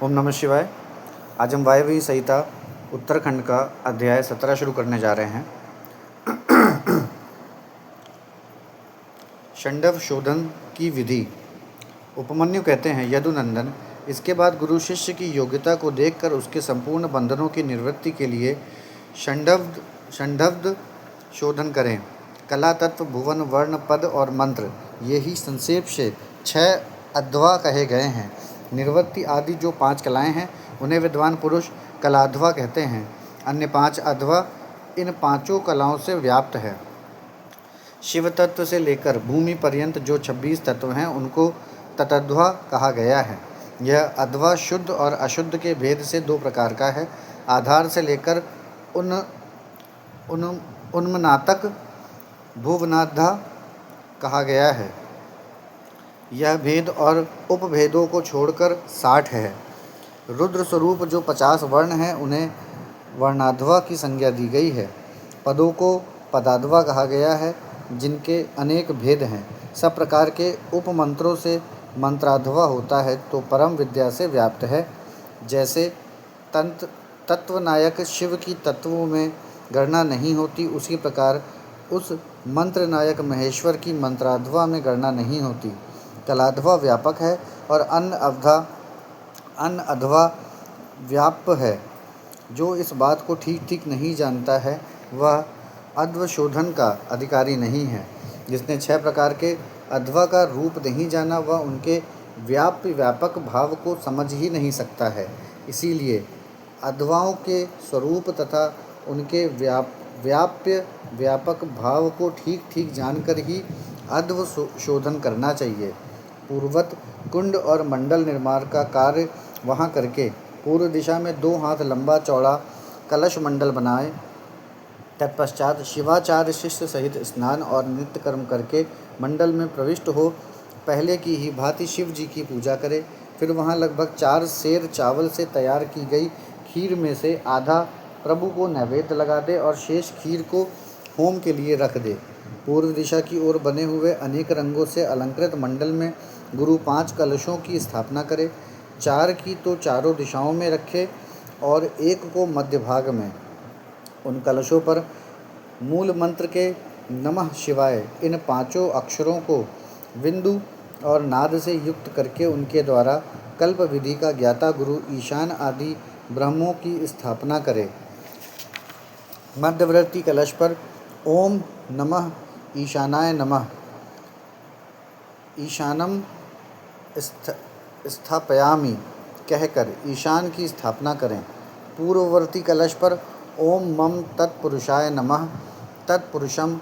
ओम नमः शिवाय। आज हम वायव्य संहिता उत्तराखंड का अध्याय 17 शुरू करने जा रहे हैं। षंडव शोधन की विधि। उपमन्यु कहते हैं, यदुनंदन, इसके बाद गुरु शिष्य की योग्यता को देखकर उसके संपूर्ण बंधनों की निवृत्ति के लिए षंडव्द शोधन करें। कला, तत्व, भुवन, वर्ण, पद और मंत्र, ये ही संक्षेप से 6 अध्वा कहे गए हैं। निवृत्ति आदि जो 5 कलाएं हैं उन्हें विद्वान पुरुष कलाध्वा कहते हैं। अन्य 5 अध्वा इन 5 कलाओं से व्याप्त है। शिव तत्व से लेकर भूमि पर्यंत जो 26 तत्व हैं उनको ततध्वा कहा गया है। यह अध्वा शुद्ध और अशुद्ध के भेद से 2 प्रकार का है। आधार से लेकर उन्मनातक भुवनाधा कहा गया है। यह भेद और उपभेदों को छोड़कर 60 है। रुद्र स्वरूप जो 50 वर्ण हैं उन्हें वर्णाध्वा की संज्ञा दी गई है। पदों को पदाध्वा कहा गया है, जिनके अनेक भेद हैं। सब प्रकार के उपमंत्रों से मंत्राध्वा होता है तो परम विद्या से व्याप्त है। जैसे तत्वनायक शिव की तत्वों में गणना नहीं होती, उसी प्रकार उस मंत्र नायक महेश्वर की मंत्राध्वा में गणना नहीं होती। कलाध्वा व्यापक है और अन्य अध्वा व्याप्य है। जो इस बात को ठीक ठीक नहीं जानता है वह अध्वशोधन का अधिकारी नहीं है। जिसने 6 प्रकार के अध्वा का रूप नहीं जाना वह उनके व्यापक भाव को समझ ही नहीं सकता है। इसीलिए अध्वाओं के स्वरूप तथा उनके व्यापक भाव को ठीक ठीक जानकर ही अध्व शोधन करना चाहिए। पूर्वत कुंड और मंडल निर्माण का कार्य वहाँ करके पूर्व दिशा में 2 हाथ लंबा चौड़ा कलश मंडल बनाए। तत्पश्चात शिवाचार्य शिष्य सहित स्नान और नित्य कर्म करके मंडल में प्रविष्ट हो पहले की ही भांति शिव जी की पूजा करे। फिर वहाँ लगभग 4 सेर चावल से तैयार की गई खीर में से आधा प्रभु को नैवेद्य लगा दे और शेष खीर को होम के लिए रख दे। पूर्व दिशा की ओर बने हुए अनेक रंगों से अलंकृत मंडल में गुरु 5 कलशों की स्थापना करे। 4 की तो चारों दिशाओं में रखे और 1 को मध्य भाग में। उन कलशों पर मूल मंत्र के नमः शिवाय इन 5 अक्षरों को बिंदु और नाद से युक्त करके उनके द्वारा कल्प विधि का ज्ञाता गुरु ईशान आदि ब्रह्मों की स्थापना करे। मध्यवर्ती कलश पर ओम नमः ईशानाय नमः ईशानम स्थापयामि कहकर ईशान की स्थापना करें। पूर्ववर्ती कलश पर ओम मम तत्पुरुषाय नमः तत्पुरुषम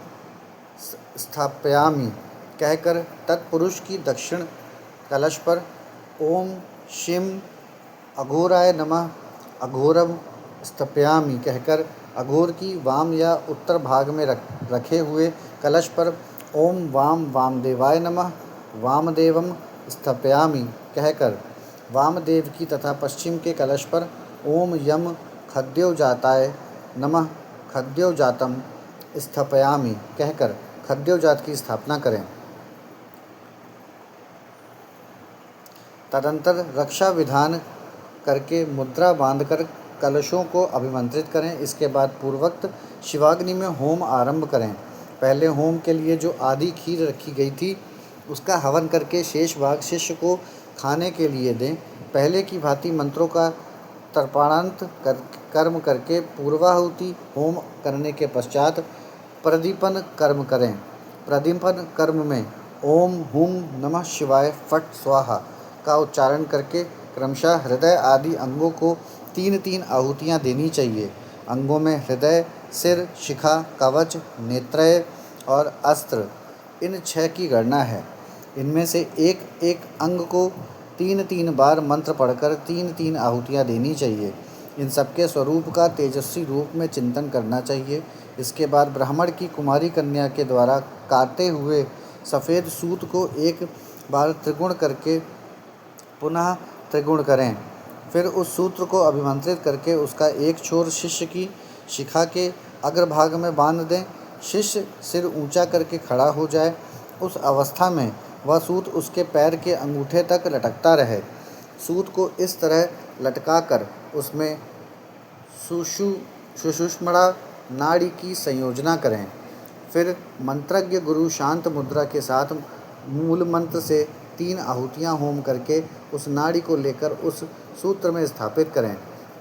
स्थापयामि कहकर तत्पुरुष की दक्षिण कलश पर ओम शिम अघोराय नमः अघोरम स्थापयामि कहकर अघोर की वाम या उत्तर भाग में रखे हुए कलश पर ओम वामदेवाय नमः वामदेवम स्थापयामि कहकर वामदेव की तथा पश्चिम के कलश पर ओम यम खद्योजाताय नमः खद्योजातम स्थापयामि कहकर खद्योजात की स्थापना करें। तदंतर रक्षा विधान करके मुद्रा बांधकर कलशों को अभिमंत्रित करें। इसके बाद पूर्वोक्त शिवाग्नि में होम आरंभ करें। पहले होम के लिए जो आधी खीर रखी गई थी उसका हवन करके शेष भाग शिष्य को खाने के लिए दें। पहले की भांति मंत्रों का तर्पणांत कर्म करके पूर्वाहुति होम करने के पश्चात प्रदीपन कर्म करें। प्रदीपन कर्म में ओम हुम नमः शिवाय फट स्वाहा का उच्चारण करके क्रमशः हृदय आदि अंगों को 3-3 आहुतियाँ देनी चाहिए। अंगों में हृदय, सिर, शिखा, कवच, नेत्रय और अस्त्र, इन 6 की गणना है। इनमें से एक एक अंग को 3-3 बार मंत्र पढ़कर 3-3 आहुतियाँ देनी चाहिए। इन सबके स्वरूप का तेजस्वी रूप में चिंतन करना चाहिए। इसके बाद ब्राह्मण की कुमारी कन्या के द्वारा काटे हुए सफ़ेद सूत को एक बार त्रिगुण करके पुनः त्रिगुण करें। फिर उस सूत्र को अभिमंत्रित करके उसका एक छोर शिष्य की शिखा के अग्रभाग में बांध दें। शिष्य सिर ऊंचा करके खड़ा हो जाए। उस अवस्था में वह सूत उसके पैर के अंगूठे तक लटकता रहे। सूत को इस तरह लटकाकर उसमें सुषुम्ना नाड़ी की संयोजना करें। फिर मंत्रज्ञ गुरु शांत मुद्रा के साथ मूल मंत्र से 3 आहुतियाँ होम करके उस नाड़ी को लेकर उस सूत्र में स्थापित करें।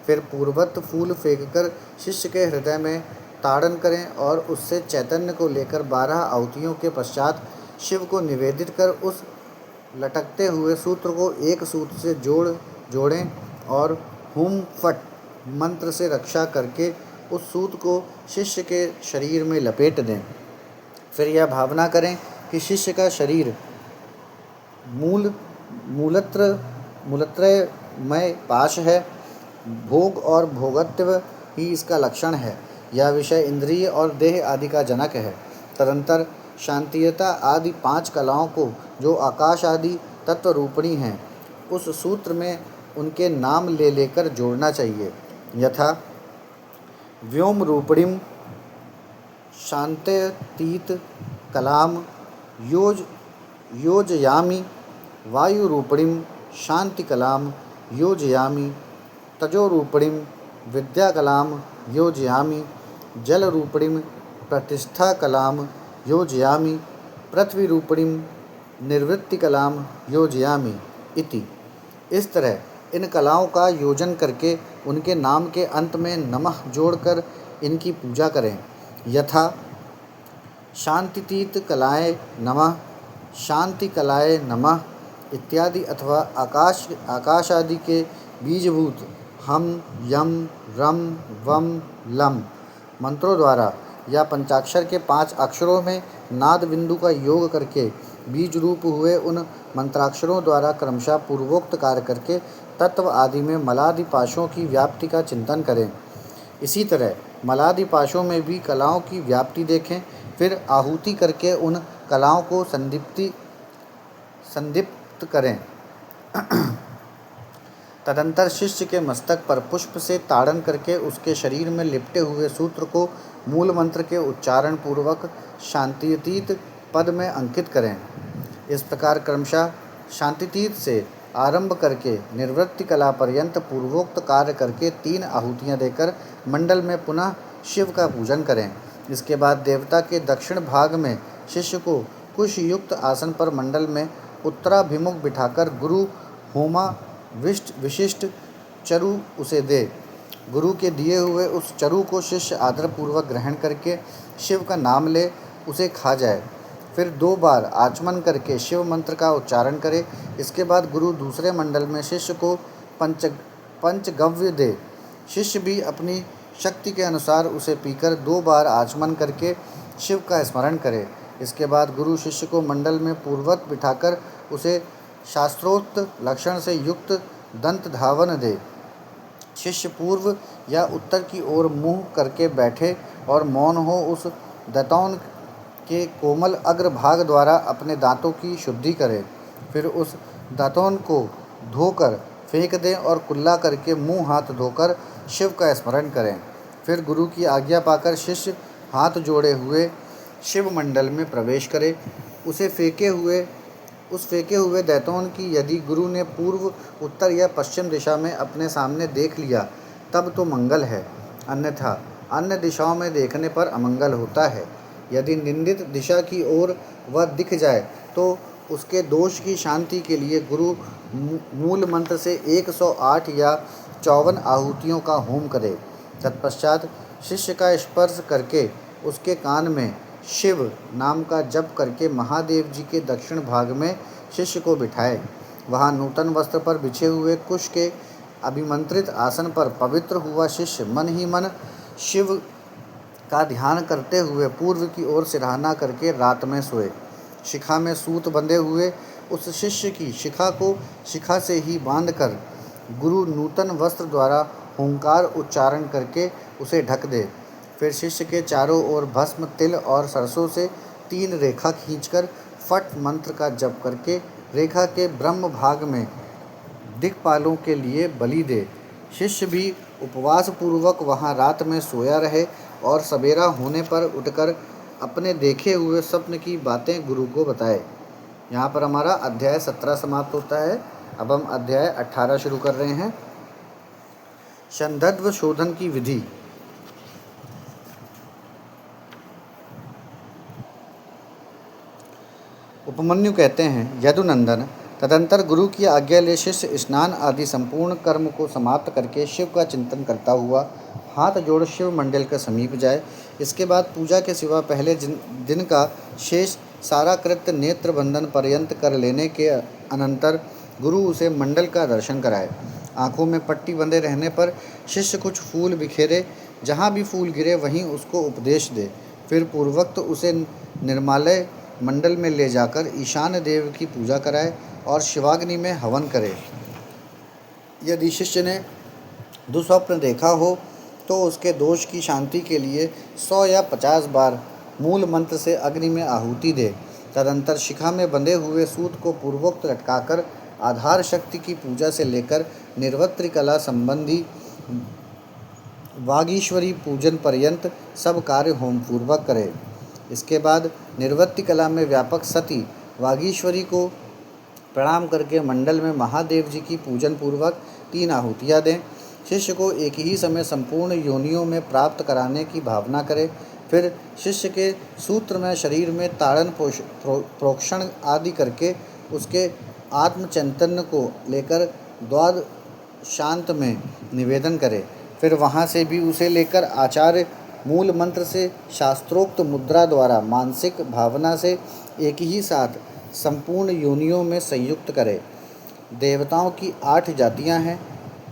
फिर पूर्ववत फूल फेंककर शिष्य के हृदय में ताड़न करें और उससे चैतन्य को लेकर 12 आहुतियों के पश्चात शिव को निवेदित कर उस लटकते हुए सूत्र को एक सूत्र से जोड़ें और हुम फट मंत्र से रक्षा करके उस सूत को शिष्य के शरीर में लपेट दें। फिर यह भावना करें कि शिष्य का शरीर मूलत्रयमय पाश है। भोग और भोगत्व ही इसका लक्षण है। यह विषय इंद्रिय और देह आदि का जनक है। तदंतर शांतियता आदि 5 कलाओं को, जो आकाश आदि तत्व रूपिणी हैं, उस सूत्र में उनके नाम ले लेकर जोड़ना चाहिए। यथा व्योम रूपिणीम शांत्यतीत कलाम योजयामि, वायु रूपिणीम शांति कलाम योजयामि, तजो रूपिणीम विद्या कलाम योजयामि, जल रूपिणीम प्रतिष्ठा कलाम योजयामि, पृथ्वी रूपिणीम निर्वृत्ति कलाम योजयामि इति। इस तरह इन कलाओं का योजन करके उनके नाम के अंत में नमः जोड़कर इनकी पूजा करें। यथा शांतितीत कलाय नमः, शांति कलाय नमः इत्यादि, अथवा आकाश आदि के बीजभूत हम यम रम वम लम मंत्रों द्वारा या पंचाक्षर के 5 अक्षरों में नाद बिंदु का योग करके बीज रूप हुए उन मंत्राक्षरों द्वारा क्रमशः पूर्वोक्त कार्य करके तत्व आदि में मलादि पाशों की व्याप्ति का चिंतन करें। इसी तरह मलादि पाशों में भी कलाओं की व्याप्ति देखें। फिर आहुति करके उन कलाओं को संदीप्त करें। तदंतर शिष्य के मस्तक पर पुष्प से ताड़न करके उसके शरीर में लिपटे हुए सूत्र को मूल मंत्र के उच्चारण पूर्वक शांतितीत पद में अंकित करें। इस प्रकार क्रमशः शांतितीत से आरंभ करके निर्वृत्ति कला पर्यंत पूर्वोक्त कार्य करके 3 आहुतियाँ देकर मंडल में पुनः शिव का पूजन करें। इसके बाद देवता के दक्षिण भाग में शिष्य को कुश युक्त आसन पर मंडल में उत्तराभिमुख बिठाकर गुरु होमा विशिष्ट चरु उसे दे। गुरु के दिए हुए उस चरु को शिष्य आदरपूर्वक ग्रहण करके शिव का नाम ले उसे खा जाए। फिर 2 बार आचमन करके शिव मंत्र का उच्चारण करे। इसके बाद गुरु दूसरे मंडल में शिष्य को पंचगव्य दे। शिष्य भी अपनी शक्ति के अनुसार उसे पीकर 2 बार आचमन करके शिव का स्मरण करे। इसके बाद गुरु शिष्य को मंडल में पूर्ववत बिठाकर उसे शास्त्रोक्त लक्षण से युक्त दंत धावन दे। शिष्य पूर्व या उत्तर की ओर मुँह करके बैठे और मौन हो उस दंतौन के कोमल अग्रभाग द्वारा अपने दांतों की शुद्धि करे। फिर उस दांतौन को धोकर फेंक दें और कुल्ला करके मुंह हाथ धोकर शिव का स्मरण करें। फिर गुरु की आज्ञा पाकर शिष्य हाथ जोड़े हुए शिव मंडल में प्रवेश करे। उस फेंके हुए दैतौन की यदि गुरु ने पूर्व, उत्तर या पश्चिम दिशा में अपने सामने देख लिया तब तो मंगल है, अन्यथा अन्य दिशाओं में देखने पर अमंगल होता है। यदि निंदित दिशा की ओर वह दिख जाए तो उसके दोष की शांति के लिए गुरु मूल मंत्र से 108 या 54 आहुतियों का होम करे। तत्पश्चात शिष्य का स्पर्श करके उसके कान में शिव नाम का जप करके महादेव जी के दक्षिण भाग में शिष्य को बिठाए। वहाँ नूतन वस्त्र पर बिछे हुए कुश के अभिमंत्रित आसन पर पवित्र हुआ शिष्य मन ही मन शिव का ध्यान करते हुए पूर्व की ओर सिरहाना करके रात में सोए। शिखा में सूत बंधे हुए उस शिष्य की शिखा को शिखा से ही बांधकर गुरु नूतन वस्त्र द्वारा हुंकार उच्चारण करके उसे ढक दे। फिर शिष्य के चारों ओर भस्म, तिल और सरसों से 3 रेखा खींचकर फट मंत्र का जप करके रेखा के ब्रह्म भाग में दिक्पालों के लिए बलि दे। शिष्य भी उपवास पूर्वक वहाँ रात में सोया रहे और सवेरा होने पर उठकर अपने देखे हुए स्वप्न की बातें गुरु को बताए। यहाँ पर हमारा अध्याय 17 समाप्त होता है। अब हम अध्याय 18 शुरू कर रहे हैं। संदर्भ शोधन की विधि। उपमन्यु कहते हैं, यदुनंदन, तदंतर गुरु की आज्ञा ले शिष्य स्नान आदि संपूर्ण कर्म को समाप्त करके शिव का चिंतन करता हुआ हाथ जोड़ शिव मंदिर के समीप जाए। इसके बाद पूजा के सिवा पहले दिन का शेष सारा कृत्य नेत्र बंधन पर्यंत कर लेने के अनंतर गुरु उसे मंडल का दर्शन कराए। आँखों में पट्टी बंधे रहने पर शिष्य कुछ फूल बिखेरे, जहाँ भी फूल गिरे वहीं उसको उपदेश दे। फिर पूर्वोक्त उसे निर्मालय मंडल में ले जाकर ईशान देव की पूजा कराए और शिवाग्नि में हवन करे। यदि शिष्य ने दुस्वप्न देखा हो तो उसके दोष की शांति के लिए 100 या 50 बार मूल मंत्र से अग्नि में आहुति दे। तदंतर शिखा में बंधे हुए सूत को पूर्वोक्त लटकाकर आधार शक्ति की पूजा से लेकर निर्वृत्ति कला संबंधी वागीश्वरी पूजन पर्यंत सब कार्य होम पूर्वक करे। इसके बाद निर्वृत्ति कला में व्यापक सती वागीश्वरी को प्रणाम करके मंडल में महादेव जी की पूजन पूर्वक 3 आहुतियाँ दें। शिष्य को एक ही समय संपूर्ण योनियों में प्राप्त कराने की भावना करे। फिर शिष्य के सूत्र में शरीर में ताड़न प्रोक्षण आदि करके उसके आत्मचैतन्य को लेकर द्वाद शांत में निवेदन करे। फिर वहाँ से भी उसे लेकर आचार्य मूल मंत्र से शास्त्रोक्त मुद्रा द्वारा मानसिक भावना से एक ही साथ संपूर्ण योनियों में संयुक्त करे। देवताओं की 8 जातियां हैं,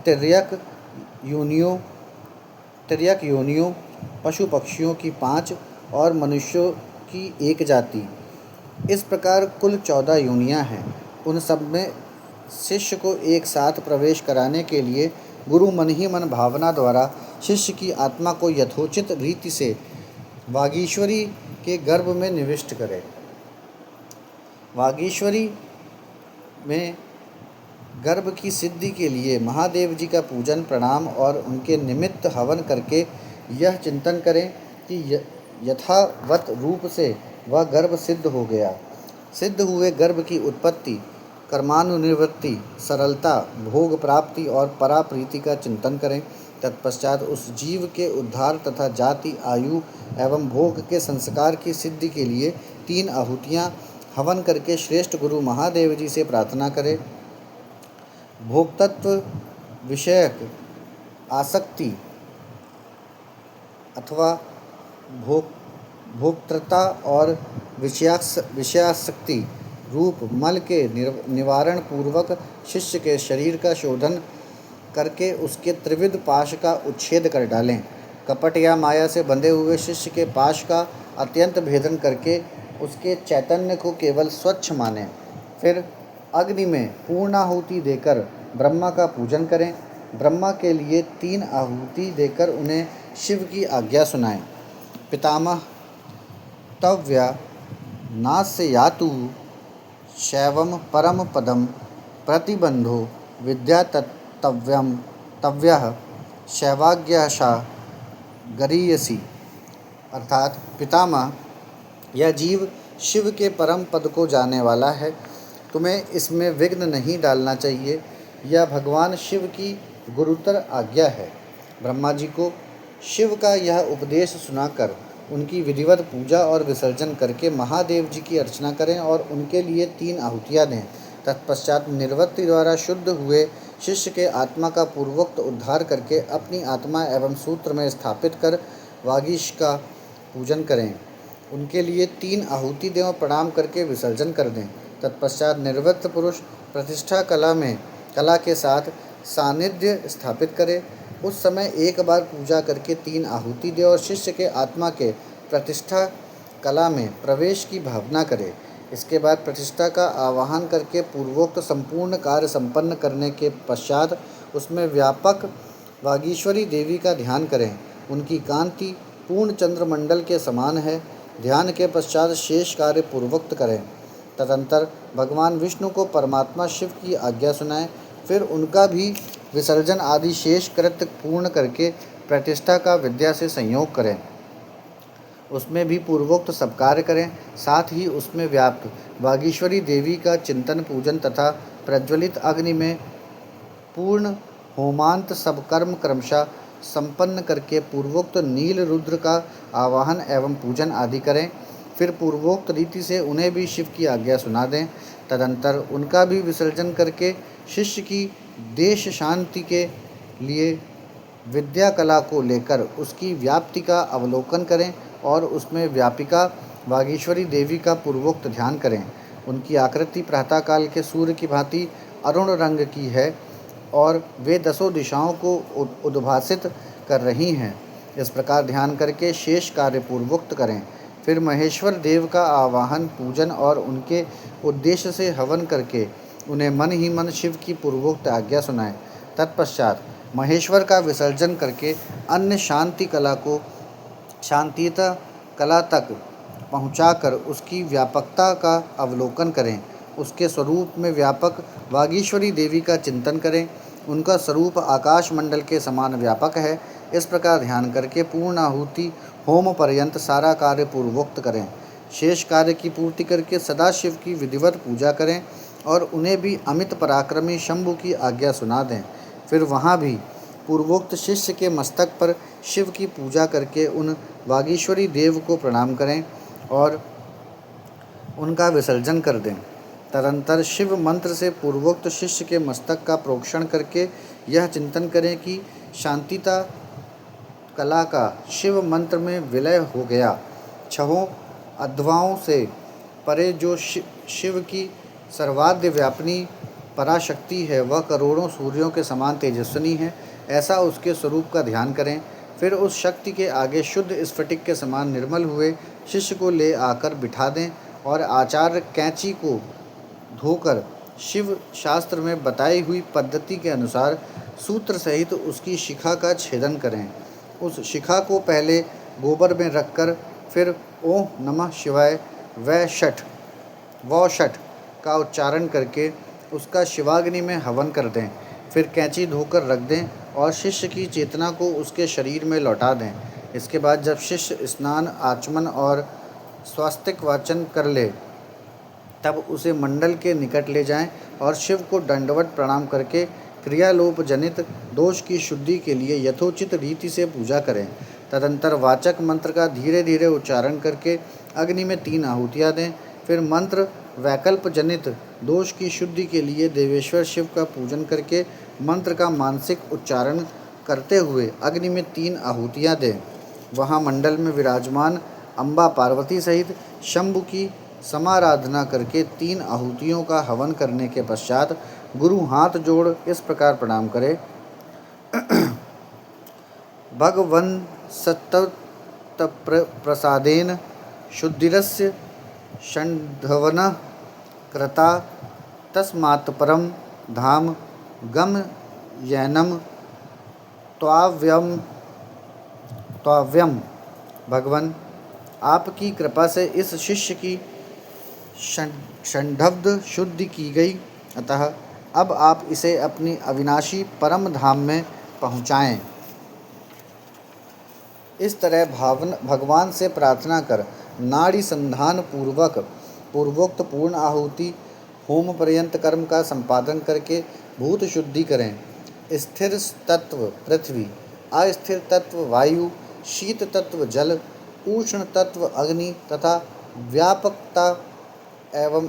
तिर्यक योनियों, पशु पक्षियों की 5 और मनुष्यों की 1 जाति। इस प्रकार कुल 14 योनियां हैं। उन सब में शिष्य को एक साथ प्रवेश कराने के लिए गुरु मन ही मन भावना द्वारा शिष्य की आत्मा को यथोचित रीति से वागीश्वरी के गर्भ में निविष्ट करे। वागीश्वरी में गर्भ की सिद्धि के लिए महादेव जी का पूजन प्रणाम और उनके निमित्त हवन करके यह चिंतन करें कि यथावत रूप से वह गर्भ सिद्ध हो गया। सिद्ध हुए गर्भ की उत्पत्ति, कर्मानुनिवृत्ति, सरलता, भोग प्राप्ति और पराप्रीति का चिंतन करें। तत्पश्चात उस जीव के उद्धार तथा जाति, आयु एवं भोग के संस्कार की सिद्धि के लिए 3 आहुतियाँ हवन करके श्रेष्ठ गुरु महादेव जी से प्रार्थना करें। भोक्तत्व विषयक आसक्ति अथवा भोक्तृता और विषयासक्ति रूप मल के निवारण पूर्वक शिष्य के शरीर का शोधन करके उसके त्रिविध पाश का उच्छेद कर डालें। कपट या माया से बंधे हुए शिष्य के पाश का अत्यंत भेदन करके उसके चैतन्य को केवल स्वच्छ मानें। फिर अग्नि में पूर्णाहुति देकर ब्रह्मा का पूजन करें। ब्रह्मा के लिए 3 आहुति देकर उन्हें शिव की आज्ञा सुनाएं। पितामह तव्या नास्य यातु शैवम परम पदम प्रतिबंधो विद्या तव्यः शैवाज्ञाशा गरीयसी। अर्थात पितामह, यह जीव शिव के परम पद को जाने वाला है, तुम्हें इसमें विघ्न नहीं डालना चाहिए। यह भगवान शिव की गुरुतर आज्ञा है। ब्रह्मा जी को शिव का यह उपदेश सुनाकर उनकी विधिवत पूजा और विसर्जन करके महादेव जी की अर्चना करें और उनके लिए 3 आहुतियाँ दें। तत्पश्चात निर्वृत्ति द्वारा शुद्ध हुए शिष्य के आत्मा का पूर्वोक्त उद्धार करके अपनी आत्मा एवं सूत्र में स्थापित कर वागीश का पूजन करें। उनके लिए 3 आहुति दें और प्रणाम करके विसर्जन कर दें। तत्पश्चात निर्वृत्त पुरुष प्रतिष्ठा कला के साथ सानिध्य स्थापित करे। उस समय एक बार पूजा करके 3 आहुति दे और शिष्य के आत्मा के प्रतिष्ठा कला में प्रवेश की भावना करे। इसके बाद प्रतिष्ठा का आवाहन करके पूर्वोक्त संपूर्ण कार्य संपन्न करने के पश्चात उसमें व्यापक वागीश्वरी देवी का ध्यान करें। उनकी कांति पूर्ण चंद्रमंडल के समान है। ध्यान के पश्चात शेष कार्य पूर्वोक्त करें। तदंतर भगवान विष्णु को परमात्मा शिव की आज्ञा सुनाएं। फिर उनका भी विसर्जन आदि शेष कृत्य पूर्ण करके प्रतिष्ठा का विद्या से संयोग करें। उसमें भी पूर्वोक्त सब कार्य करें। साथ ही उसमें व्याप्त वागीश्वरी देवी का चिंतन पूजन तथा प्रज्वलित अग्नि में पूर्ण होमांत सब कर्म क्रमशः संपन्न करके पूर्वोक्त नील रुद्र का आवाहन एवं पूजन आदि करें। फिर पूर्वोक्त रीति से उन्हें भी शिव की आज्ञा सुना दें। तदंतर उनका भी विसर्जन करके शिष्य की देश शांति के लिए विद्या कला को लेकर उसकी व्याप्ति का अवलोकन करें और उसमें व्यापिका वागीश्वरी देवी का पूर्वोक्त ध्यान करें। उनकी आकृति प्रातःकाल के सूर्य की भांति अरुण रंग की है और वे दसों दिशाओं को उद्भासित कर रही हैं। इस प्रकार ध्यान करके शेष कार्य पूर्वोक्त करें। फिर महेश्वर देव का आवाहन पूजन और उनके उद्देश्य से हवन करके उन्हें मन ही मन शिव की पूर्वोक्त आज्ञा सुनाएं। तत्पश्चात महेश्वर का विसर्जन करके अन्य शांति कला को शांतिता कला तक पहुंचाकर उसकी व्यापकता का अवलोकन करें। उसके स्वरूप में व्यापक वागीश्वरी देवी का चिंतन करें। उनका स्वरूप आकाश मंडल के समान व्यापक है। इस प्रकार ध्यान करके पूर्ण आहुति होम पर्यंत सारा कार्य पूर्वोक्त करें। शेष कार्य की पूर्ति करके सदाशिव की विधिवत पूजा करें और उन्हें भी अमित पराक्रमी शंभु की आज्ञा सुना दें। फिर वहाँ भी पूर्वोक्त शिष्य के मस्तक पर शिव की पूजा करके उन वागीश्वरी देव को प्रणाम करें और उनका विसर्जन कर दें। तदंतर शिव मंत्र से पूर्वोक्त शिष्य के मस्तक का प्रोक्षण करके यह चिंतन करें कि शांतिता कला का शिव मंत्र में विलय हो गया। छहों अध्वाओं से परे जो शिव की सर्वाद्य व्यापिनी पराशक्ति है वह करोड़ों सूर्यों के समान तेजस्विनी है। ऐसा उसके स्वरूप का ध्यान करें। फिर उस शक्ति के आगे शुद्ध स्फटिक के समान निर्मल हुए शिष्य को ले आकर बिठा दें और आचार्य कैंची को धोकर शिव शास्त्र में बताई हुई पद्धति के अनुसार सूत्र सहित उसकी शिखा का छेदन करें। उस शिखा को पहले गोबर में रखकर फिर ओम नमः शिवाय वै षठ का उच्चारण करके उसका शिवाग्नि में हवन कर दें। फिर कैंची धोकर रख दें और शिष्य की चेतना को उसके शरीर में लौटा दें। इसके बाद जब शिष्य स्नान आचमन और स्वास्तिक वाचन कर ले तब उसे मंडल के निकट ले जाएं और शिव को दंडवत प्रणाम करके क्रियालोप जनित दोष की शुद्धि के लिए यथोचित रीति से पूजा करें। तदंतर वाचक मंत्र का धीरे धीरे उच्चारण करके अग्नि में 3 आहुतियाँ दें। फिर मंत्र वैकल्प जनित दोष की शुद्धि के लिए देवेश्वर शिव का पूजन करके मंत्र का मानसिक उच्चारण करते हुए अग्नि में 3 आहुतियाँ दें। वहाँ मंडल में विराजमान अम्बा पार्वती सहित शंभु की समाराधना करके 3 आहुतियों का हवन करने के पश्चात गुरु हाथ जोड़ इस प्रकार प्रणाम करे। भगवन् सत्तत प्रसादेन शुद्धिरस्य षण्ढवनः कृता तस्मात् परम धाम गमयनं त्वाव्यम। भगवान आपकी कृपा से इस शिष्य की षण्ढव्द शुद्धि की गई, अतः अब आप इसे अपनी अविनाशी परम धाम में पहुँचाएँ। इस तरह भगवान से प्रार्थना कर नाड़ी संधान पूर्वक पूर्वोक्त पूर्ण आहुति होम पर्यंत कर्म का संपादन करके भूत शुद्धि करें। स्थिर तत्व पृथ्वी, अस्थिर तत्व वायु, शीत तत्व जल, उष्ण तत्व अग्नि तथा व्यापकता एवं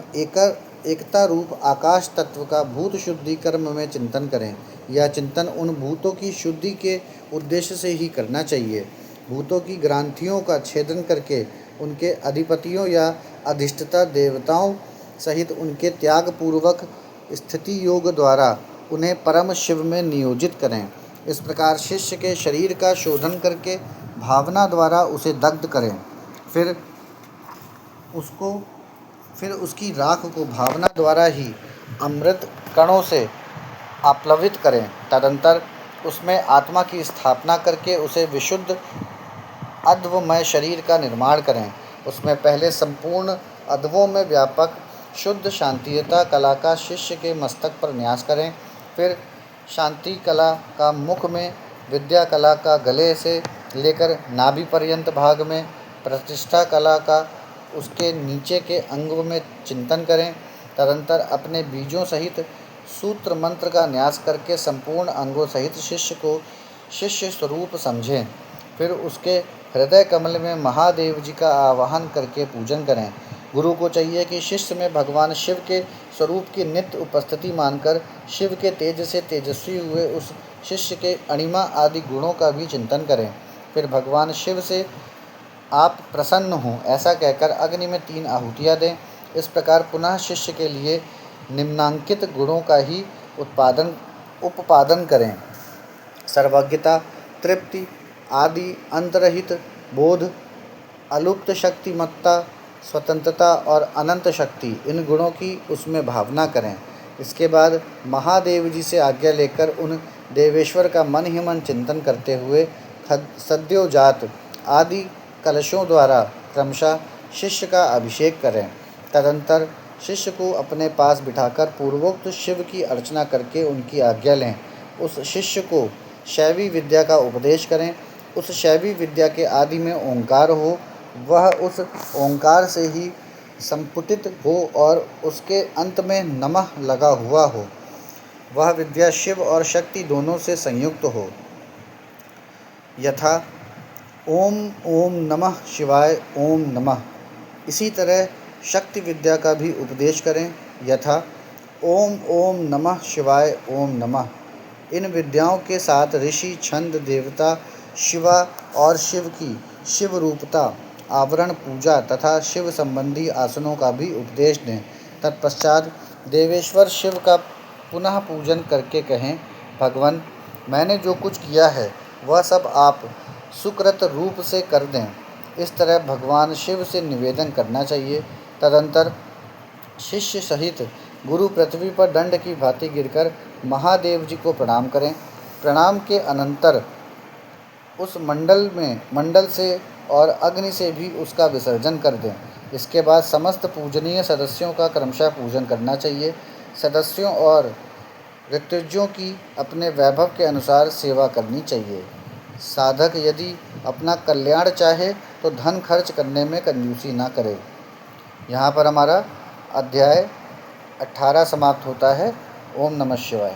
एकता रूप आकाश तत्व का भूत शुद्धि कर्म में चिंतन करें। यह चिंतन उन भूतों की शुद्धि के उद्देश्य से ही करना चाहिए। भूतों की ग्रांथियों का छेदन करके उनके अधिपतियों या अधिष्ठता देवताओं सहित उनके त्याग पूर्वक स्थिति योग द्वारा उन्हें परम शिव में नियोजित करें। इस प्रकार शिष्य के शरीर का शोधन करके भावना द्वारा उसे दग्ध करें। फिर उसकी राख को भावना द्वारा ही अमृत कणों से आप्लवित करें। तदंतर उसमें आत्मा की स्थापना करके उसे विशुद्ध अध्वमय शरीर का निर्माण करें। उसमें पहले संपूर्ण अध्वों में व्यापक शुद्ध शांतियता कला का शिष्य के मस्तक पर न्यास करें। फिर शांति कला का मुख में, विद्या कला का गले से लेकर नाभि पर्यंत भाग में, प्रतिष्ठा कला का उसके नीचे के अंग में चिंतन करें। तदंतर अपने बीजों सहित सूत्र मंत्र का न्यास करके संपूर्ण अंगों सहित शिष्य को शिष्य स्वरूप समझें। फिर उसके हृदय कमल में महादेव जी का आवाहन करके पूजन करें। गुरु को चाहिए कि शिष्य में भगवान शिव के स्वरूप की नित्य उपस्थिति मानकर शिव के तेज से तेजस्वी हुए उस शिष्य के अणिमा आदि गुणों का भी चिंतन करें। फिर भगवान शिव से आप प्रसन्न हों ऐसा कहकर अग्नि में 3 आहुतियाँ दें। इस प्रकार पुनः शिष्य के लिए निम्नांकित गुणों का ही उपादन करें: सर्वज्ञता, तृप्ति आदि, अंतरहित बोध, अलुप्त शक्तिमत्ता, स्वतंत्रता और अनंत शक्ति, इन गुणों की उसमें भावना करें। इसके बाद महादेव जी से आज्ञा लेकर उन देवेश्वर का मन ही मन चिंतन करते हुए सद्योजात आदि कलशों द्वारा क्रमशः शिष्य का अभिषेक करें। तदंतर शिष्य को अपने पास बिठाकर पूर्वोक्त शिव की अर्चना करके उनकी आज्ञा लें। उस शिष्य को शैवी विद्या का उपदेश करें। उस शैवी विद्या के आदि में ओंकार हो, वह उस ओंकार से ही संपुटित हो और उसके अंत में नमः लगा हुआ हो। वह विद्या शिव और शक्ति दोनों से संयुक्त हो। यथा ओम ओम नमः शिवाय ओम नमः। इसी तरह शक्ति विद्या का भी उपदेश करें। यथा ओम ओम नमः शिवाय ओम नमः। इन विद्याओं के साथ ऋषि, छंद, देवता, शिवा और शिव की शिव रूपता, आवरण पूजा तथा शिव संबंधी आसनों का भी उपदेश दें। तत्पश्चात देवेश्वर शिव का पुनः पूजन करके कहें, भगवान, मैंने जो कुछ किया है वह सब आप सुकृत रूप से कर दें। इस तरह भगवान शिव से निवेदन करना चाहिए। तदंतर शिष्य सहित गुरु पृथ्वी पर दंड की भांति गिरकर महादेव जी को प्रणाम करें। प्रणाम के अनंतर उस मंडल से और अग्नि से भी उसका विसर्जन कर दें। इसके बाद समस्त पूजनीय सदस्यों का क्रमशः पूजन करना चाहिए। सदस्यों और ऋत्विजों की अपने वैभव के अनुसार सेवा करनी चाहिए। साधक यदि अपना कल्याण चाहे तो धन खर्च करने में कंजूसी ना करे। यहाँ पर हमारा अध्याय 18 समाप्त होता है। ओम नमः शिवाय।